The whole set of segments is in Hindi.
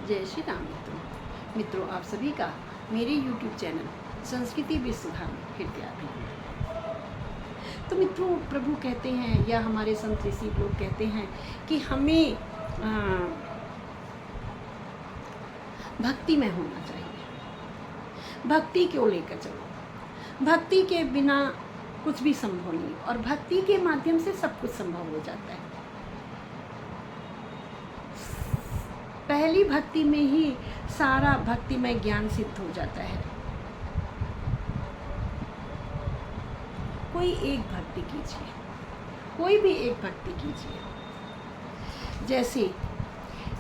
जय श्री राम मित्रों, आप सभी का मेरे YouTube चैनल संस्कृति विश्वधाम में फिर से तो मित्रों, प्रभु कहते हैं या हमारे संत ऋषि लोग कहते हैं कि हमें भक्ति में होना चाहिए। भक्ति क्यों लेकर चलो, भक्ति के बिना कुछ भी संभव नहीं और भक्ति के माध्यम से सब कुछ संभव हो जाता है। पहली भक्ति में ही सारा भक्ति में ज्ञान सिद्ध हो जाता है। कोई एक भक्ति कीजिए, कोई भी एक भक्ति कीजिए।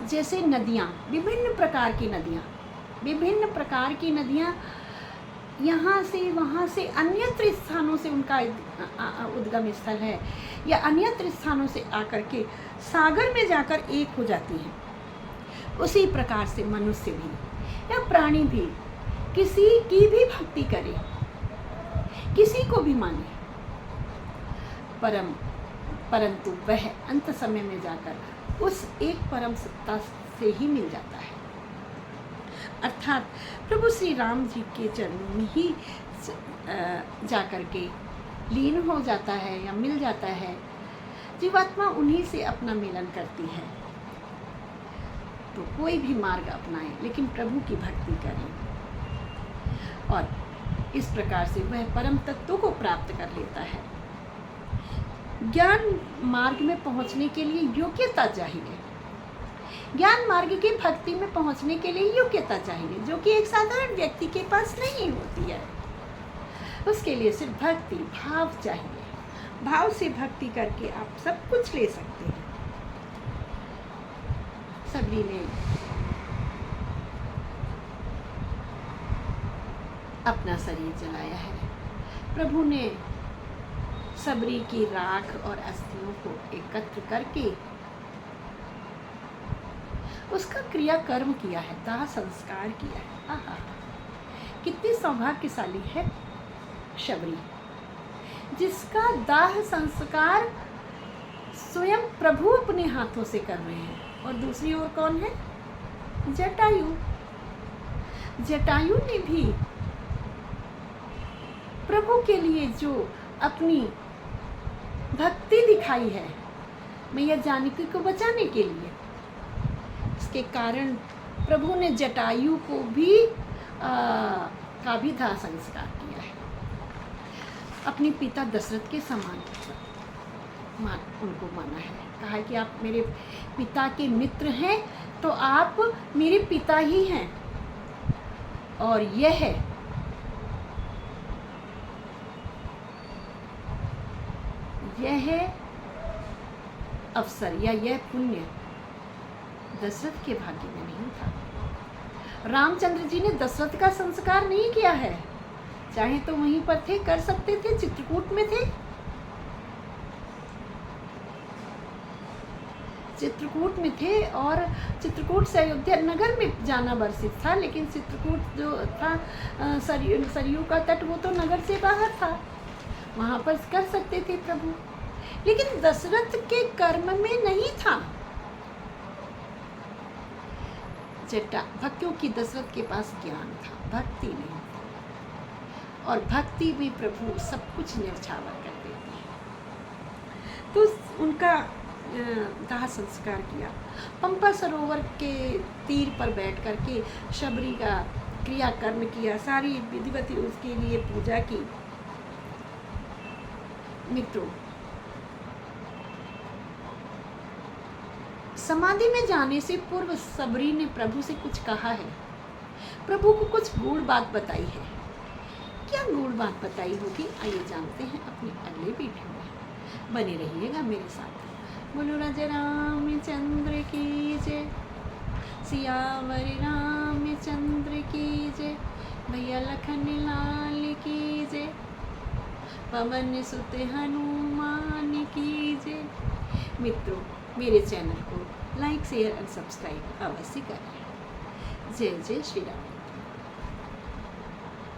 जैसे नदियाँ, विभिन्न प्रकार की नदियाँ यहाँ से वहाँ से अन्यत्र स्थानों से उनका उद्गम स्थल है या अन्यत्र स्थानों से आकर के सागर में जाकर एक हो जाती हैं। उसी प्रकार से मनुष्य भी या प्राणी भी किसी की भी भक्ति करे, किसी को भी माने, परंतु वह अंत समय में जाकर उस एक परम सत्ता से ही मिल जाता है। अर्थात प्रभु श्री राम जी के चरणों में ही जाकर के लीन हो जाता है या मिल जाता है। जीवात्मा उन्हीं से अपना मिलन करती है। तो कोई भी मार्ग अपनाएं, लेकिन प्रभु की भक्ति करें और इस प्रकार से वह परम तत्व को प्राप्त कर लेता है। ज्ञान मार्ग में पहुंचने के लिए योग्यता चाहिए। ज्ञान मार्ग की भक्ति में पहुंचने के लिए योग्यता चाहिए, जो कि एक साधारण व्यक्ति के पास नहीं होती है। उसके लिए सिर्फ भक्ति भाव चाहिए। भाव से भक्ति करके आप सब कुछ ले सकते हैं। सबरी ने अपना शरीर जलाया है। प्रभु ने सबरी की राख और अस्थियों को एकत्र करके उसका क्रियाकर्म किया है, दाह संस्कार किया है। आहा, कितनी सौभाग्यशाली है शबरी, जिसका दाह संस्कार स्वयं प्रभु अपने हाथों से कर रहे हैं। और दूसरी ओर कौन है? जटायु। जटायु ने भी प्रभु के लिए जो अपनी भक्ति दिखाई है मैया जानकी को बचाने के लिए, इसके कारण प्रभु ने जटायु को भी का भी दाह संस्कार किया है। अपने पिता दशरथ के समान उनको माना है। कहा है कि आप मेरे पिता के मित्र हैं, तो आप मेरे पिता ही हैं। और यह अवसर या यह पुण्य दशरथ के भाग्य में नहीं था। रामचंद्र जी ने दशरथ का संस्कार नहीं किया है। चाहे तो वहीं पर थे, कर सकते थे, चित्रकूट में थे। और चित्रकूट से अयोध्या नगर में जाना वर्षित था, लेकिन चित्रकूट जो था सरयू का तट, वो तो नगर से बाहर था। वहां पर कर सकते थे प्रभु, लेकिन दशरथ के कर्म में नहीं था। क्योंकि दशरथ के पास ज्ञान था, भक्ति नहीं। और भक्ति में प्रभु सब कुछ न्यौछावर कर देते हैं। तो उनका दाह संस्कार किया। पंपा सरोवर के तीर पर बैठ करके शबरी का क्रियाकर्म किया, सारी विधिवत उसके लिए पूजा की। मित्रों, समाधि में जाने से पूर्व सबरी ने प्रभु से कुछ कहा है। प्रभु को कुछ गूढ़ बात बताई है। क्या गूढ़ बात बताई होगी, आइए जानते हैं अपने अगले वीडियो में। बने रहिएगा मेरे साथ। बोलो राजा रामचंद्र की जय, सियावर रामचंद्र की जय, भैया लखन लाल की जय, पवन सुत हनुमान की जय। मित्रों, मेरे चैनल को लाइक, शेयर और सब्सक्राइब अवश्य करें। जय जय श्री राम।